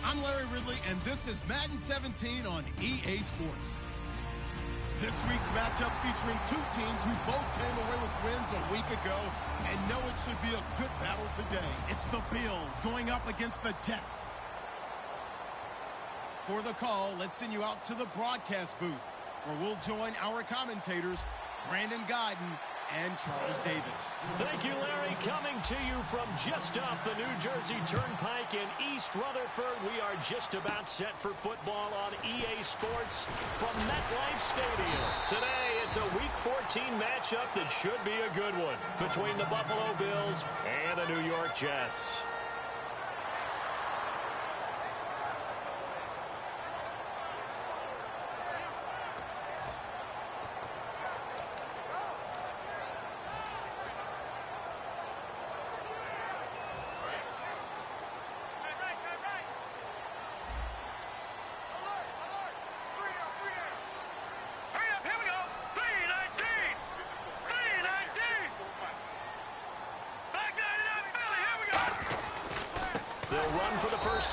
I'm Larry Ridley, and this is Madden 17 on EA Sports. This week's matchup featuring two teams who both came away with wins a week ago and know it should be a good battle today. It's the Bills going up against the Jets. For the call, let's send you out to the broadcast booth, where we'll join our commentators, Brandon Guyton and Charles Davis. Thank you, Larry. Coming to you from just off the New Jersey Turnpike in East Rutherford, we are just about set for football on EA Sports from MetLife Stadium. Today, it's a Week 14 matchup that should be a good one between the Buffalo Bills and the New York Jets.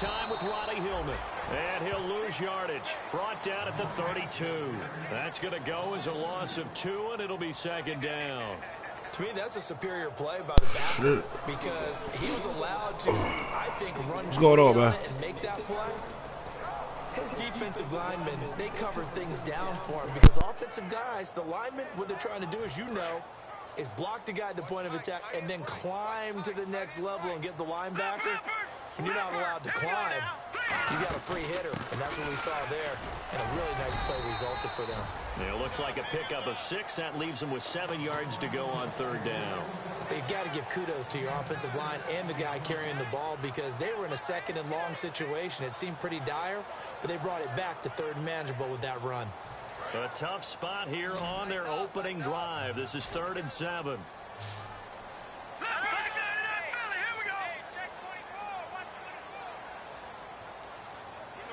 Time with Roddy Hillman, and he'll lose yardage, brought down at the 32. That's going to go as a loss of 2, and it'll be second down. To me, that's a superior play by the backer because he was allowed to, I think, run going on, man? And make that play. His defensive linemen, they covered things down for him because offensive guys, the linemen, what they're trying to do, as you know, is block the guy at the point of attack and then climb to the next level and get the linebacker. When you're not allowed to climb, you got a free hitter, and that's what we saw there. And a really nice play resulted for them. Yeah, it looks like a pickup of 6. That leaves them with 7 yards to go on third down. You've got to give kudos to your offensive line and the guy carrying the ball because they were in a second and long situation. It seemed pretty dire, but they brought it back to third and manageable with that run. A tough spot here on their opening drive. This is 3rd and 7.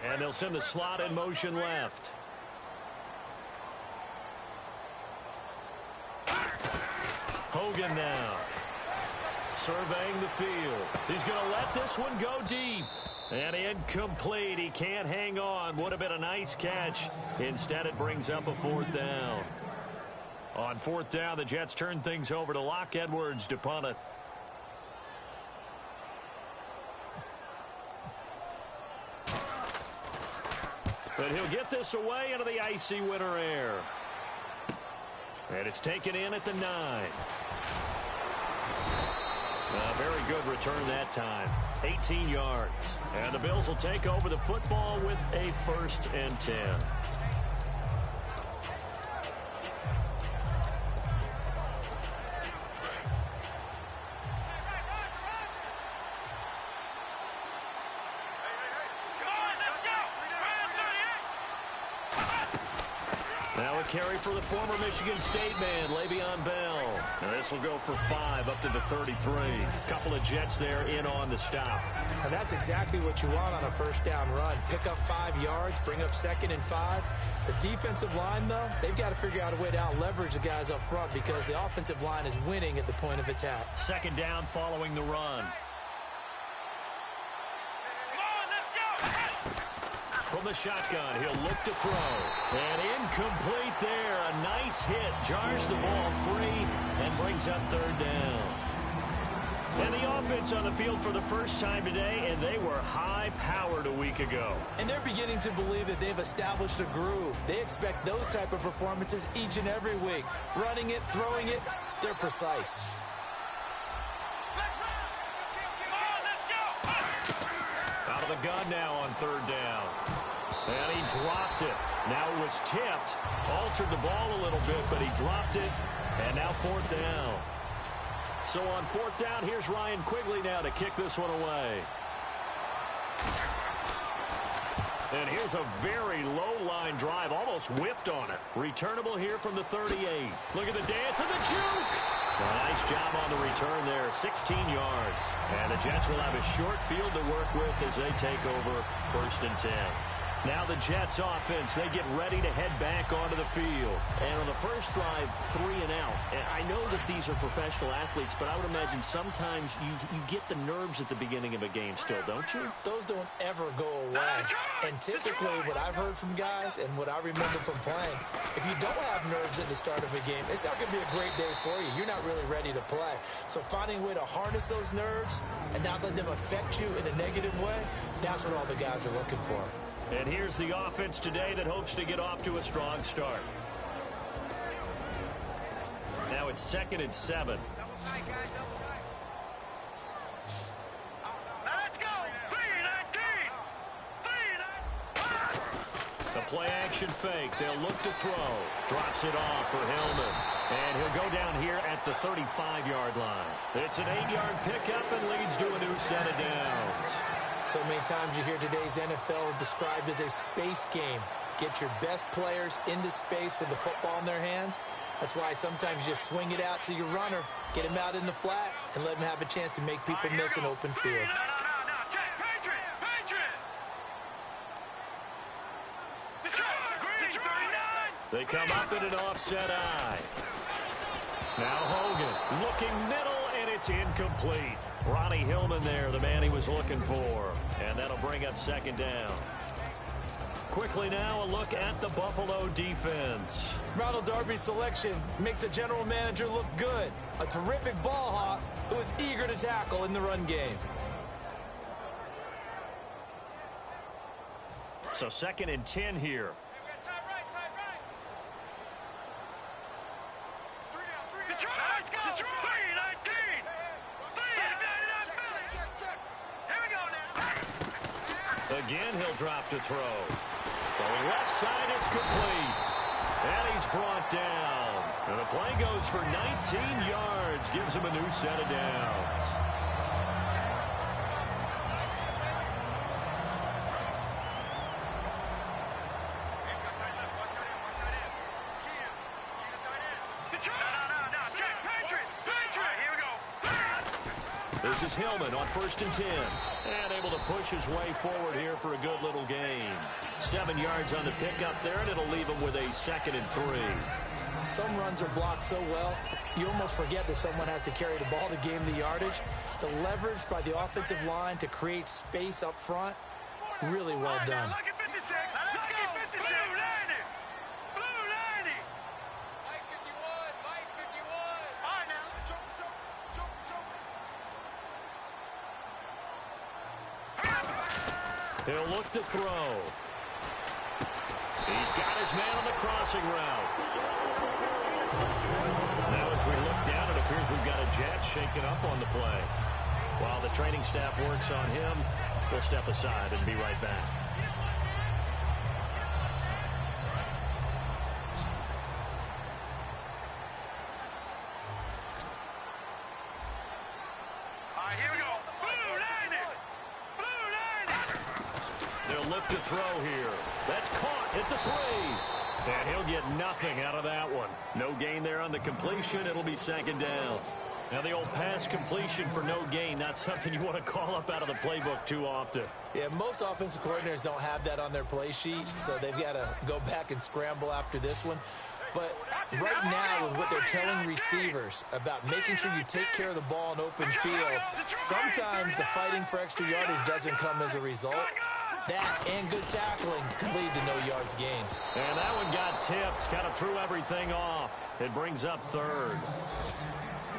And they'll send the slot in motion left. Hogan now. Surveying the field. He's going to let this one go deep. And incomplete. He can't hang on. Would have been a nice catch. Instead, it brings up a 4th down. On 4th down, the Jets turn things over to Locke Edwards to punt it. But he'll get this away into the icy winter air. And it's taken in at the 9. A very good return that time. 18 yards. And the Bills will take over the football with a 1st and 10. Carry for the former Michigan State man, Le'Veon Bell. Now this will go for 5 up to the 33. Couple of Jets there in on the stop. And that's exactly what you want on a 1st down run. Pick up 5 yards, bring up 2nd and 5. The defensive line, though, they've got to figure out a way to out-leverage the guys up front because the offensive line is winning at the point of attack. 2nd down following the run. From the shotgun, he'll look to throw. And incomplete there. A nice hit. Jars the ball free and brings up 3rd down. And the offense on the field for the first time today, and they were high-powered a week ago. And they're beginning to believe that they've established a groove. They expect those type of performances each and every week. Running it, throwing it, they're precise. Out of the gun now on 3rd down. And he dropped it. Now it was tipped. Altered the ball a little bit, but he dropped it. And now 4th down. So on 4th down, here's Ryan Quigley now to kick this one away. And here's a very low-line drive. Almost whiffed on it. Returnable here from the 38. Look at the dance and the juke. Nice job on the return there, 16 yards. And the Jets will have a short field to work with as they take over 1st and 10. Now the Jets offense, they get ready to head back onto the field. And on the first drive, 3 and out. And I know that these are professional athletes, but I would imagine sometimes you get the nerves at the beginning of a game still, don't you? Those don't ever go away. And typically what I've heard from guys and what I remember from playing, if you don't have nerves at the start of a game, it's not going to be a great day for you. You're not really ready to play. So finding a way to harness those nerves and not let them affect you in a negative way, that's what all the guys are looking for. And here's the offense today that hopes to get off to a strong start. Now it's 2nd and 7. Let's go! 3-19! The play action fake. They'll look to throw. Drops it off for Hillman. And he'll go down here at the 35-yard line. It's an 8-yard pickup and leads to a new set of downs. So many times you hear today's NFL described as a space game. Get your best players into space with the football in their hands. That's why sometimes you just swing it out to your runner, get him out in the flat, and let him have a chance to make people miss an open field. No, Patriot! Let's go! They come up in an offset eye. Now Hogan looking middle, and it's incomplete. Ronnie Hillman there, the man he was looking for. And that'll bring up 2nd down. Quickly now, a look at the Buffalo defense. Ronald Darby's selection makes a general manager look good. A terrific ball hawk who is eager to tackle in the run game. So 2nd and 10 here. Again, he'll drop to throw. So left side, it's complete. And he's brought down. And the play goes for 19 yards. Gives him a new set of downs. This is Hillman on 1st and 10. And able to push his way forward here for a good little gain. 7 yards on the pickup there, and it'll leave him with a 2nd and 3. Some runs are blocked so well, you almost forget that someone has to carry the ball to gain the yardage. The leverage by the offensive line to create space up front, really well done. Let's go! Blue 90! Blue 90! Mike 51! Mike 51! All right, now. He'll look to throw. He's got his man on the crossing route. Now as we look down, it appears we've got a Jet shaken up on the play. While the training staff works on him, we'll step aside and be right back. All right, here we go. Blue 90! Blue 90! They'll look to throw here. That's caught at the 3. And he'll get nothing out of that one. No gain there on the completion. It'll be 2nd down. Now the old pass completion for no gain, not something you want to call up out of the playbook too often. Yeah, most offensive coordinators don't have that on their play sheet, so they've got to go back and scramble after this one. But right now, with what they're telling receivers about making sure you take care of the ball in open field, sometimes the fighting for extra yardage doesn't come as a result. That and good tackling could lead to no yards gained. And that one got tipped, kind of threw everything off. It brings up 3rd.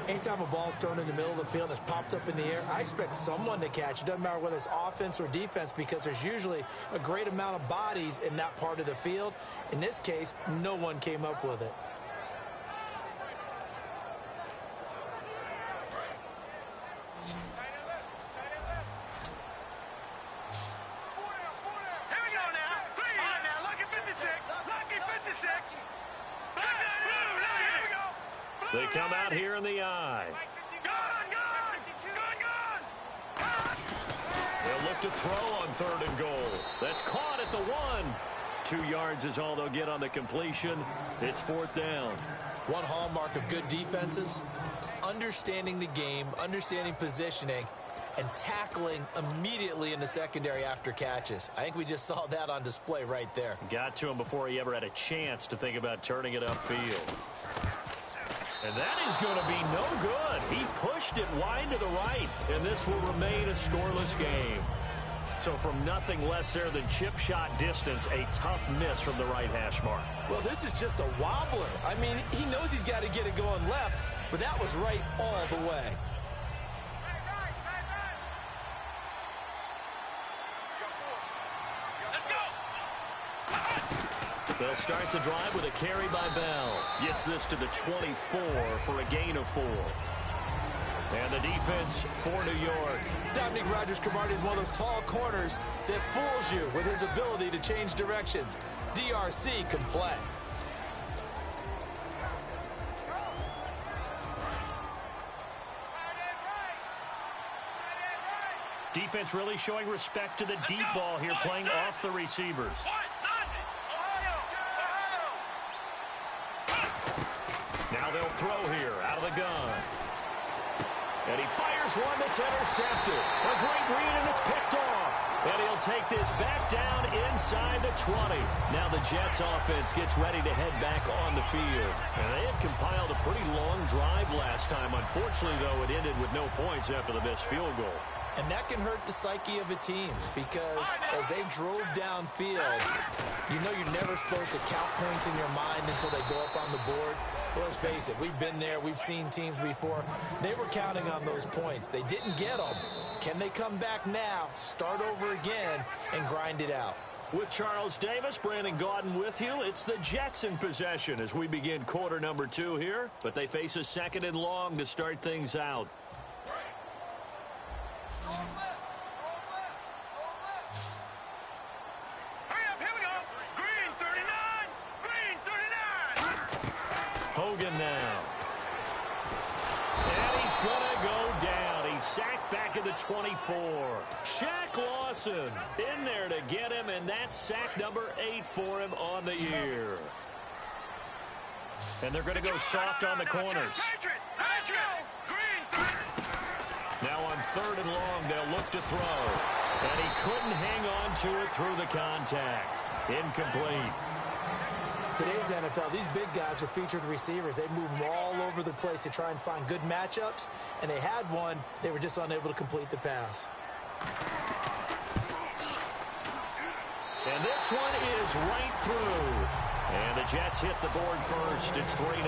Anytime a ball's thrown in the middle of the field and it's popped up in the air, I expect someone to catch. It doesn't matter whether it's offense or defense because there's usually a great amount of bodies in that part of the field. In this case, no one came up with it. Here we go now. All right, now, lucky 56. Lucky 56. Here we go. They come out here in the eye. They'll look to throw on 3rd and goal. That's caught at the 1. 2 yards is all they'll get on the completion. It's 4th down. One hallmark of good defenses is understanding the game, understanding positioning, and tackling immediately in the secondary after catches. I think we just saw that on display right there. Got to him before he ever had a chance to think about turning it upfield. And that is going to be no good. He pushed it wide to the right, and this will remain a scoreless game. So from nothing less there than chip shot distance, a tough miss from the right hash mark. Well, this is just a wobbler. I mean, he knows he's got to get it going left, but that was right all the way. They'll start the drive with a carry by Bell. Gets this to the 24 for a gain of 4. And the defense for New York. Dominique Rodgers-Cromartie is one of those tall corners that fools you with his ability to change directions. DRC can play. Defense really showing respect to the deep ball here, playing off the receivers. Now they'll throw here out of the gun. And he fires one that's intercepted. A great read, and it's picked off. And he'll take this back down inside the 20. Now the Jets offense gets ready to head back on the field. And they had compiled a pretty long drive last time. Unfortunately, though, it ended with no points after the missed field goal. And that can hurt the psyche of a team because as they drove downfield, you know you're never supposed to count points in your mind until they go up on the board. But let's face it, we've been there. We've seen teams before. They were counting on those points. They didn't get them. Can they come back now, start over again, and grind it out? With Charles Davis, Brandon Gaudin with you. It's the Jets in possession as we begin quarter number 2 here. But they face a 2nd and long to start things out. Strong left. Strong left. Strong left. Hurry up. Here we go. Green 39. Green 39. Hogan now. And he's going to go down. He's sacked back at the 24. Shaq Lawson in there to get him, and that's sack number 8 for him on the year. And they're going to go soft on the corners. Now on 3rd and long, they'll look to throw. And he couldn't hang on to it through the contact. Incomplete. Today's NFL, these big guys are featured receivers. They move them all over the place to try and find good matchups. And they had one. They were just unable to complete the pass. And this one is right through. And the Jets hit the board first. It's 3-0.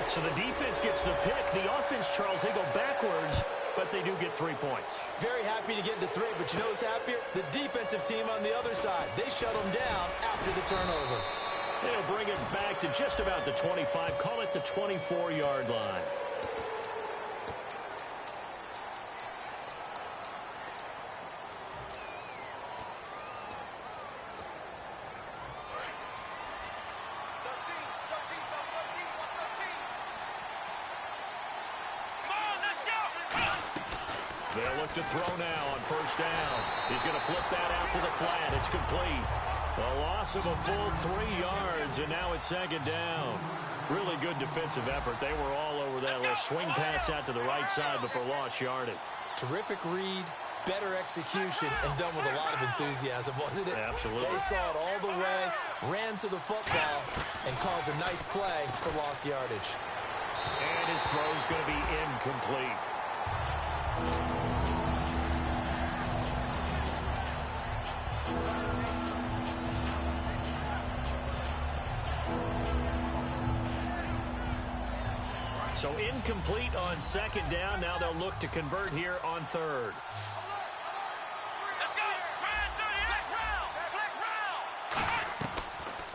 So the defense gets the pick. The offense, Charles, they go backwards, but they do get 3 points. Very happy to get to 3, but you know who's happier? The defensive team on the other side. They shut them down after the turnover. They'll bring it back to just about the 25. Call it the 24-yard line. They'll look to throw now on 1st down. He's going to flip that out to the flat. It's complete. A loss of a full 3 yards, and now it's 2nd down. Really good defensive effort. They were all over that little swing pass out to the right side before lost yardage. Terrific read, better execution, and done with a lot of enthusiasm, wasn't it? Absolutely. They saw it all the way, ran to the football, and caused a nice play for lost yardage. And his throw's going to be incomplete. So incomplete on 2nd down. Now they'll look to convert here on 3rd.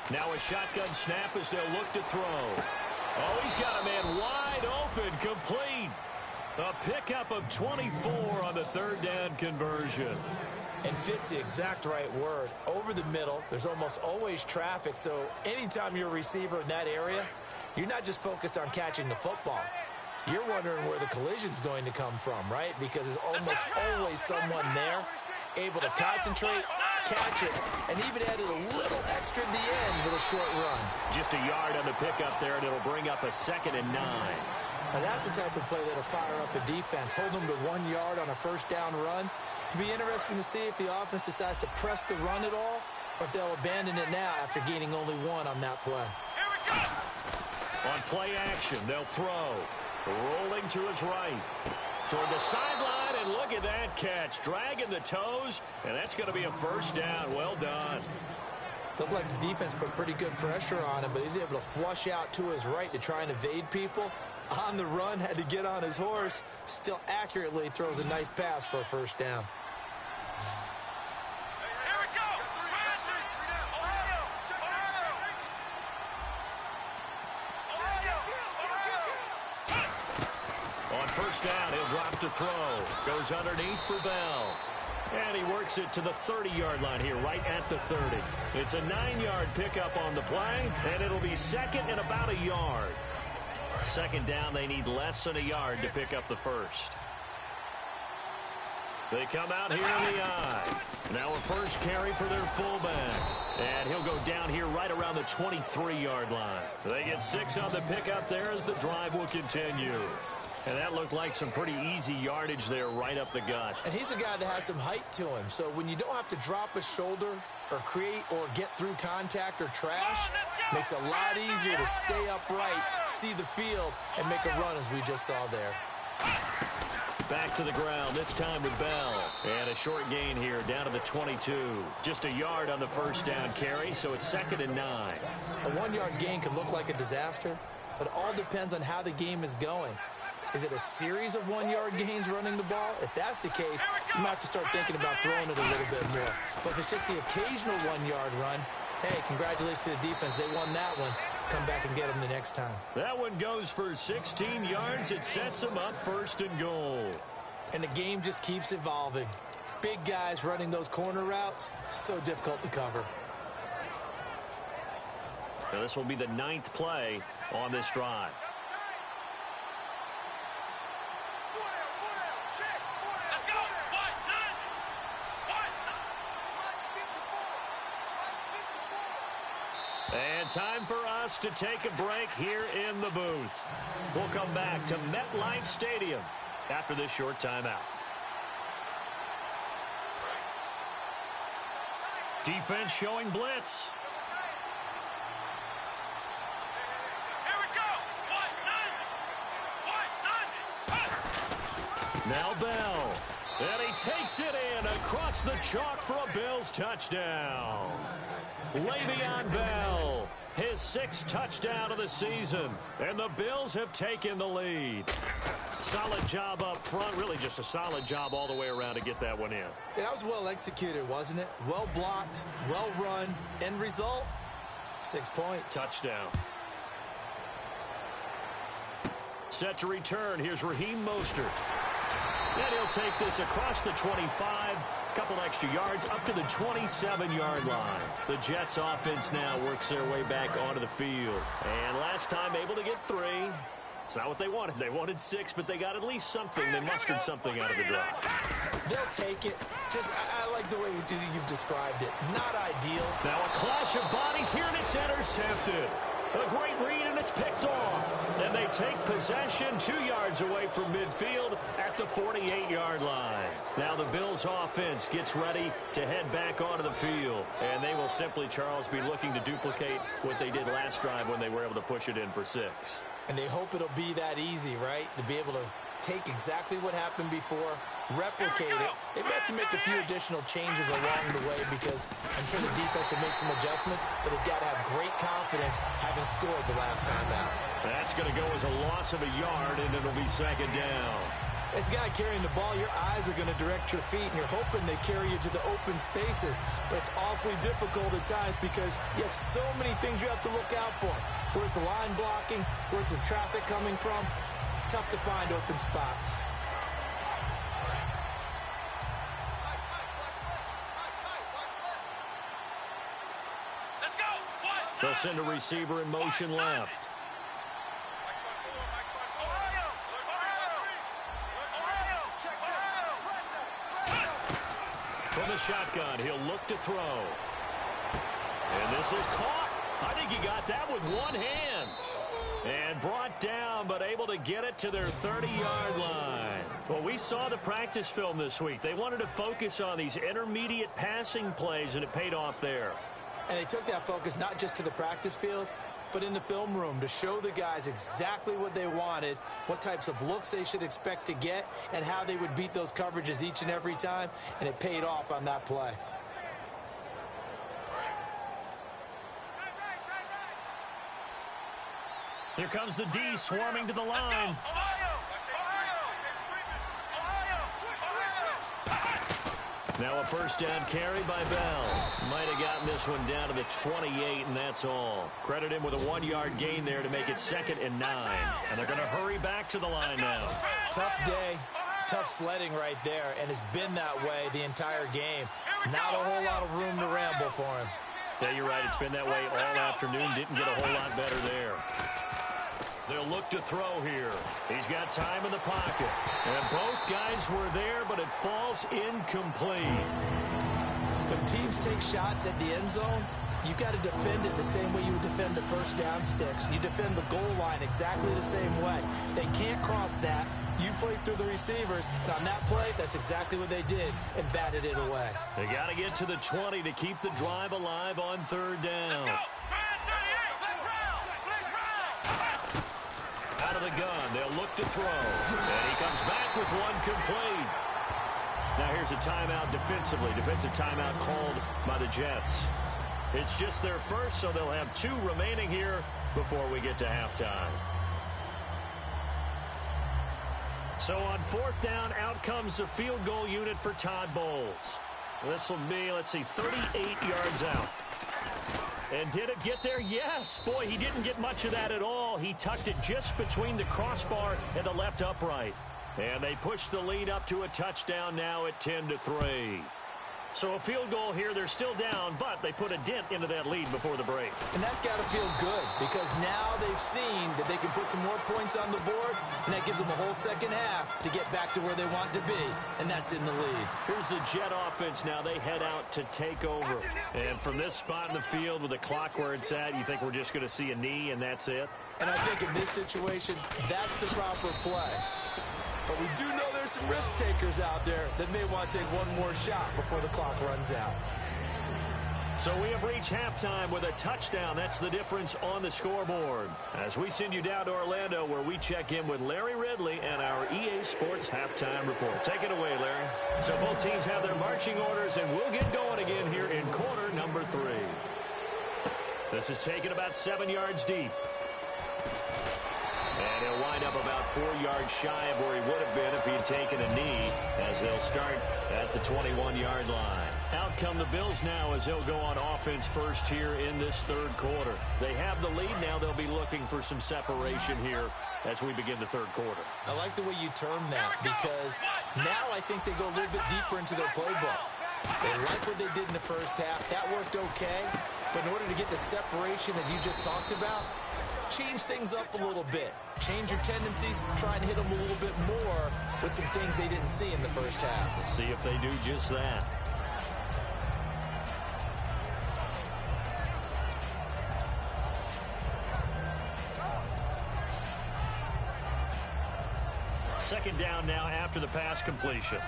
Now a shotgun snap as they'll look to throw. Oh, he's got a man wide open, complete. A pickup of 24 on the 3rd down conversion. And fits the exact right word. Over the middle, there's almost always traffic, so anytime you're a receiver in that area, you're not just focused on catching the football. You're wondering where the collision's going to come from, right? Because there's almost always someone there able to concentrate, catch it, and even added a little extra at the end with a short run. Just a yard on the pickup there, and it'll bring up a 2nd and 9. Now that's the type of play that'll fire up the defense. Hold them to 1 yard on a first down run. It'll be interesting to see if the offense decides to press the run at all, or if they'll abandon it now after gaining only 1 on that play. Here we go. On play action, they'll throw. Rolling to his right. Toward the sideline, and look at that catch. Dragging the toes, and that's going to be a first down. Well done. Looked like the defense put pretty good pressure on him, but he's able to flush out to his right to try and evade people. On the run, had to get on his horse. Still accurately throws a nice pass for a first down. Here we go. Ohio. On first down, he'll drop to throw. Goes underneath for Bell. And he works it to the 30-yard line here, right at the 30. It's a 9-yard pickup on the play, and it'll be 2nd and about a yard. 2nd down, they need less than a yard to pick up the first. They come out here in the eye. Now a first carry for their fullback. And he'll go down here right around the 23-yard line. They get 6 on the pickup there as the drive will continue. And that looked like some pretty easy yardage there right up the gut. And he's a guy that has some height to him. So when you don't have to drop a shoulder or create or get through contact or trash, makes it a lot easier to stay upright, see the field, and make a run as we just saw there. Back to the ground, this time with Bell. And a short gain here down to the 22. Just a yard on the first down carry, so it's 2nd and 9. A 1-yard gain can look like a disaster, but it all depends on how the game is going. Is it a series of 1-yard gains running the ball? If that's the case, you might have to start thinking about throwing it a little bit more. But if it's just the occasional 1-yard run, hey, congratulations to the defense. They won that one. Come back and get them the next time. That one goes for 16 yards. It sets them up 1st and goal. And the game just keeps evolving. Big guys running those corner routes, so difficult to cover. Now this will be the 9th play on this drive. And time for us to take a break here in the booth. We'll come back to MetLife Stadium after this short timeout. Defense showing blitz. Here we go. Now Bell. And he takes it in across the chalk for a Bills touchdown. Le'Veon Bell, his 6th touchdown of the season, and the Bills have taken the lead. Solid job up front, really just a solid job all the way around to get that one in. Yeah, that was well executed, wasn't it? Well blocked, well run. End result, 6 points. Touchdown. Set to return, here's Raheem Mostert. And he'll take this across the 25. Couple extra yards up to the 27-yard line. The Jets offense now works their way back onto the field. And last time able to get 3. It's not what they wanted. They wanted 6, but they got at least something. They mustered something out of the drive. They'll take it. Just, I like the way you've described it. Not ideal. Now a clash of bodies here, and it's intercepted. A great read, and it's picked off. And they take possession 2 yards away from midfield at the 48-yard line. Now the Bills offense gets ready to head back onto the field. And they will simply, Charles, be looking to duplicate what they did last drive when they were able to push it in for 6. And they hope it'll be that easy, right? To be able to take exactly what happened before, replicate it. They may have to make a few additional changes along the way because I'm sure the defense will make some adjustments, but they've got to have great confidence having scored the last time out. That's going to go as a loss of a yard, and it'll be 2nd down. This guy carrying the ball, your eyes are going to direct your feet, and you're hoping they carry you to the open spaces. But it's awfully difficult at times because you have so many things you have to look out for. Where's the line blocking? Where's the traffic coming from? Tough to find open spots. They'll send a receiver in motion left. From the shotgun, he'll look to throw. And this is caught. I think he got that with one hand. And brought down, but able to get it to their 30-yard line. Well, we saw the practice film this week. They wanted to focus on these intermediate passing plays, and it paid off there. And they took that focus not just to the practice field, but in the film room to show the guys exactly what they wanted, what types of looks they should expect to get, and how they would beat those coverages each and every time, and it paid off on that play. Here comes the D swarming to the line. Now a first down carry by Bell. Might have gotten this one down to the 28, and that's all. Credit him with a 1-yard gain there to make it 2nd and 9. And they're going to hurry back to the line now. Tough day, tough sledding right there, and it's been that way the entire game. Not a whole lot of room to ramble for him. Yeah, you're right. It's been that way all afternoon. Didn't get a whole lot better there. They'll look to throw here. He's got time in the pocket. And both guys were there, but it falls incomplete. When teams take shots at the end zone, you've got to defend it the same way you would defend the first down sticks. You defend the goal line exactly the same way. They can't cross that. You played through the receivers, and on that play, that's exactly what they did, and batted it away. They got to get to the 20 to keep the drive alive on 3rd down. Out of the gun, they'll look to throw. And he comes back with one complete. Now here's a timeout defensively. Defensive timeout called by the Jets. It's just their first, so they'll have 2 remaining here before we get to halftime. So on 4th down, out comes the field goal unit for Todd Bowles. This will be, let's see, 38 yards out. And did it get there? Yes. Boy, he didn't get much of that at all. He tucked it just between the crossbar and the left upright. And they push the lead up to a touchdown now at 10-3. So a field goal here. They're still down, but they put a dent into that lead before the break. And that's got to feel good because now they've seen that they can put some more points on the board, and that gives them a whole second half to get back to where they want to be, and that's in the lead. Here's the Jet offense now. They head out to take over. And from this spot in the field with the clock where it's at, you think we're just going to see a knee and that's it? And I think in this situation, that's the proper play. But we do know there's some risk takers out there that may want to take one more shot before the clock runs out. So we have reached halftime with a touchdown. That's the difference on the scoreboard. As we send you down to Orlando, where we check in with Larry Ridley and our EA Sports Halftime Report. Take it away, Larry. So both teams have their marching orders, and we'll get going again here in quarter number 3. This is taken about 7 yards deep. And he'll wind up about 4 yards shy of where he would have been if he had taken a knee, as they'll start at the 21-yard line. Out come the Bills now as they'll go on offense first here in this 3rd quarter. They have the lead now. They'll be looking for some separation here as we begin the 3rd quarter. I like the way you term that because now I think they go a little bit deeper into their playbook. They like what they did in the first half. That worked okay. But in order to get the separation that you just talked about, change things up a little bit. Change your tendencies. Try and hit them a little bit more with some things they didn't see in the first half. We'll see if they do just that. Second down now after the pass completion.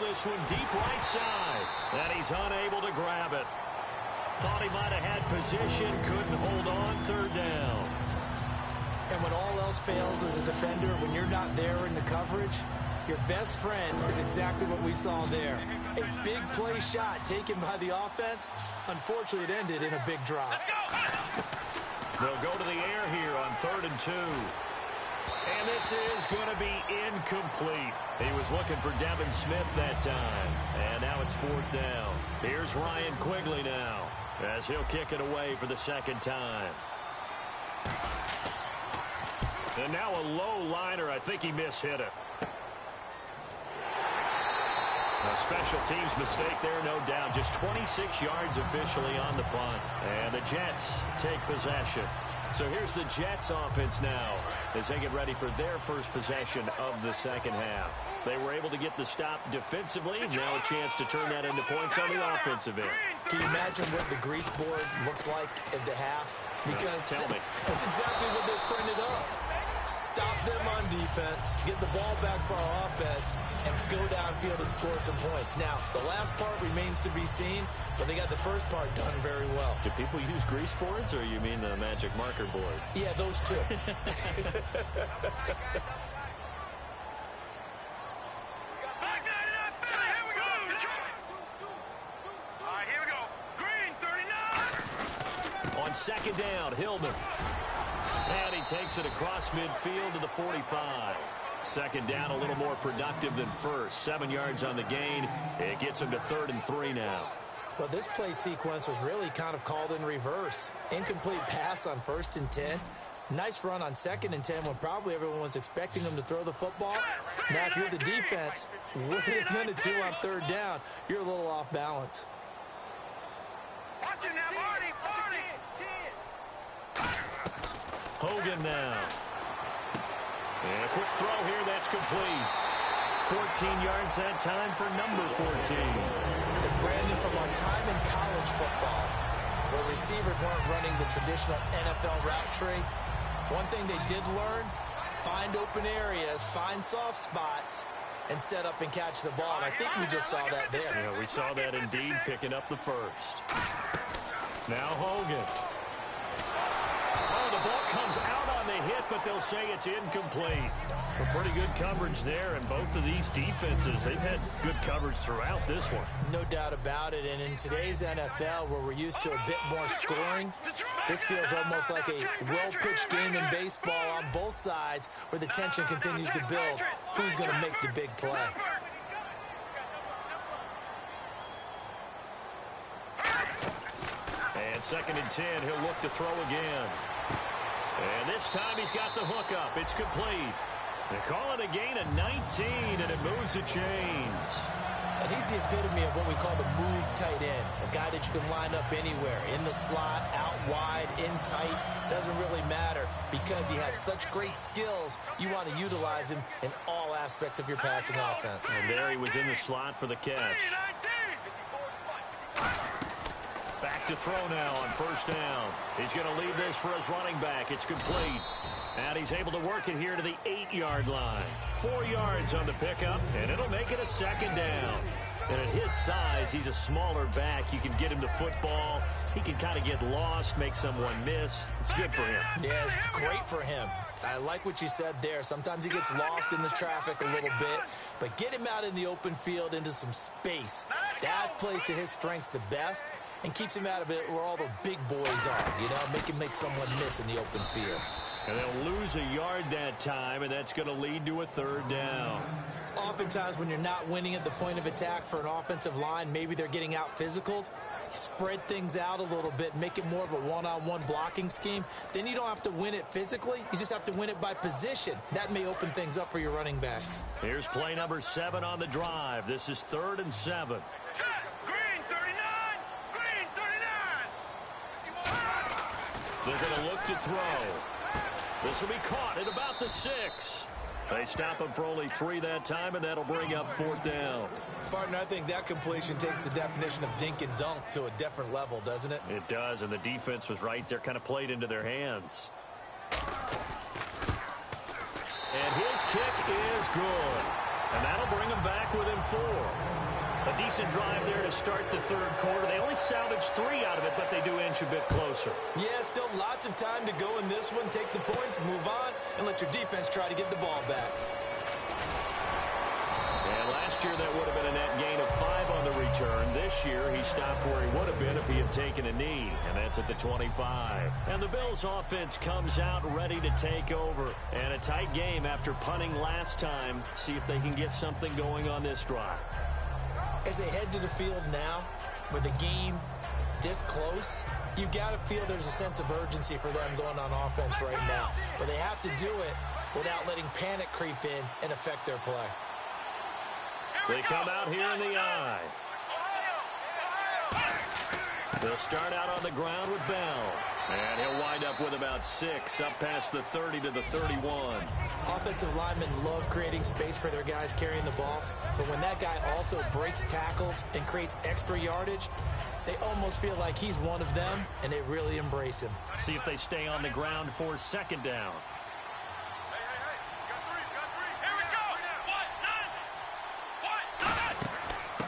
This one deep right side, and he's unable to grab it. Thought he might have had position, couldn't hold on. 3rd down. And when all else fails as a defender, when you're not there in the coverage, your best friend is exactly what we saw there. A big play shot taken by the offense. Unfortunately, it ended in a big drop. They'll go to the air here on 3rd and 2. And this is going to be incomplete. He was looking for Devin Smith that time. And now it's 4th down. Here's Ryan Quigley now as he'll kick it away for the 2nd time. And now a low liner. I think he mishit it. A special teams mistake there, no doubt. Just 26 yards officially on the punt. And the Jets take possession. So here's the Jets offense now as they get ready for their first possession of the second half. They were able to get the stop defensively. Now a chance to turn that into points on the offensive end. Can you imagine what the grease board looks like at the half? Because tell me. That's exactly what they printed up. Stop them on defense, get the ball back for our offense, and go downfield and score some points. Now, the last part remains to be seen, but they got the first part done very well. Do people use grease boards, or you mean the magic marker board? Yeah, those two. On second down, Hillman. And he takes it across midfield to the 45. Second down, a little more productive than first. 7 yards on the gain. It gets him to 3rd and 3 now. Well, this play sequence was really kind of called in reverse. Incomplete pass on 1st and 10. Nice run on 2nd and 10 when probably everyone was expecting him to throw the football. Now, if you're the defense, what are you going to do on 3rd down? You're a little off balance. Watching that, Marty. Hogan now. And a quick throw here, that's complete. 14 yards that time for number 14. And Brandon, from our time in college football, where receivers weren't running the traditional NFL route tree, one thing they did learn, find open areas, find soft spots, and set up and catch the ball. And I think we just saw that there. Yeah, we saw that indeed, picking up the first. Now Hogan. Oh, the ball comes out on the hit, but they'll say it's incomplete. So pretty good coverage there, and both of these defenses, they've had good coverage throughout this one. No doubt about it, and in today's NFL, where we're used to a bit more scoring, this feels almost like a well-pitched game in baseball on both sides, where the tension continues to build. Who's going to make the big play? And 2nd and 10, he'll look to throw again. And this time he's got the hook up. It's complete. They call it a gain of 19, and it moves the chains. And he's the epitome of what we call the move tight end, a guy that you can line up anywhere, in the slot, out wide, in tight, doesn't really matter because he has such great skills. You want to utilize him in all aspects of your passing offense. And there he was in the slot for the catch. Back to throw now on 1st down. He's going to leave this for his running back. It's complete. And he's able to work it here to the 8-yard line. 4 yards on the pickup, and it'll make it a 2nd down. And at his size, he's a smaller back. You can get him to football. He can kind of get lost, make someone miss. It's good for him. Yeah, it's great for him. I like what you said there. Sometimes he gets lost in the traffic a little bit, but get him out in the open field into some space. That plays to his strengths the best and keeps him out of it where all the big boys are, you know, make him make someone miss in the open field. And they'll lose a yard that time, and that's going to lead to a 3rd down. Oftentimes when you're not winning at the point of attack for an offensive line, maybe they're getting out physical. Spread things out a little bit, make it more of a one-on-one blocking scheme. Then you don't have to win it physically. You just have to win it by position. That may open things up for your running backs. Here's play number 7 on the drive. This is 3rd and 7. Green 39! Green 39! They're going to look to throw. This will be caught at about the 6. They stop him for only 3 that time, and that'll bring up 4th down. Partner, I think that completion takes the definition of dink and dunk to a different level, doesn't it? It does, and the defense was right there, kind of played into their hands. And his kick is good. And that'll bring him back within 4. A decent drive there to start the 3rd quarter. They only salvaged 3 out of it, but they do inch a bit closer. Yeah, still lots of time to go in this one. Take the points, move on, and let your defense try to get the ball back. And last year that would have been a net gain of 5 on the return. This year he stopped where he would have been if he had taken a knee, and that's at the 25. And the Bills offense comes out ready to take over. And a tight game after punting last time. See if they can get something going on this drive. As they head to the field now, with the game this close, you've got to feel there's a sense of urgency for them going on offense right now. But they have to do it without letting panic creep in and affect their play. Here They come out here in the I. They'll start out on the ground with Bell. And he'll wind up with about 6, up past the 30 to the 31. Offensive linemen love creating space for their guys carrying the ball, but when that guy also breaks tackles and creates extra yardage, they almost feel like he's one of them, and they really embrace him. See if they stay on the ground for second down.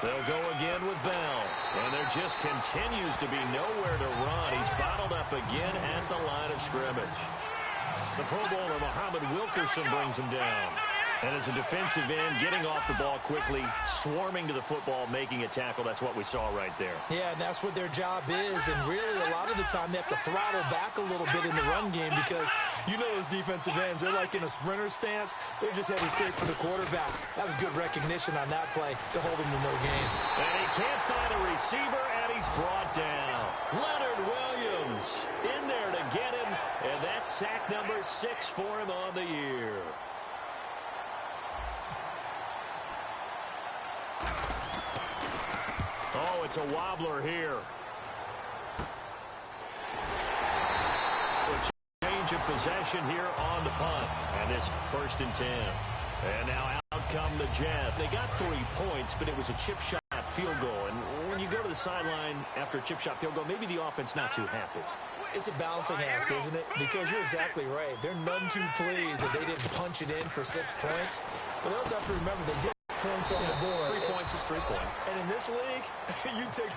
They'll go again with Bell. And there just continues to be nowhere to run. He's bottled up again at the line of scrimmage. The Pro Bowler, Muhammad Wilkerson, brings him down. And as a defensive end, getting off the ball quickly, swarming to the football, making a tackle. That's what we saw right there. Yeah, and that's what their job is. And really, a lot of the time, they have to throttle back a little bit in the run game because you know those defensive ends, they're like in a sprinter stance. They're just heading straight for the quarterback. That was good recognition on that play to hold him to no gain. And he can't find a receiver, and he's brought down. Leonard Williams in there to get him, and that's sack number 6 for him on the year. Oh, it's a wobbler here. A change of possession here on the punt. And this 1st and 10. And now out come the Jets. They got 3 points, but it was a chip shot field goal. And when you go to the sideline after a chip shot field goal, maybe the offense not too happy. It's a balancing act, isn't it? Because you're exactly right. They're none too pleased that they didn't punch it in for 6 points. But they also have to remember they did points on the board. 3 points is 3 points. And in this league, you take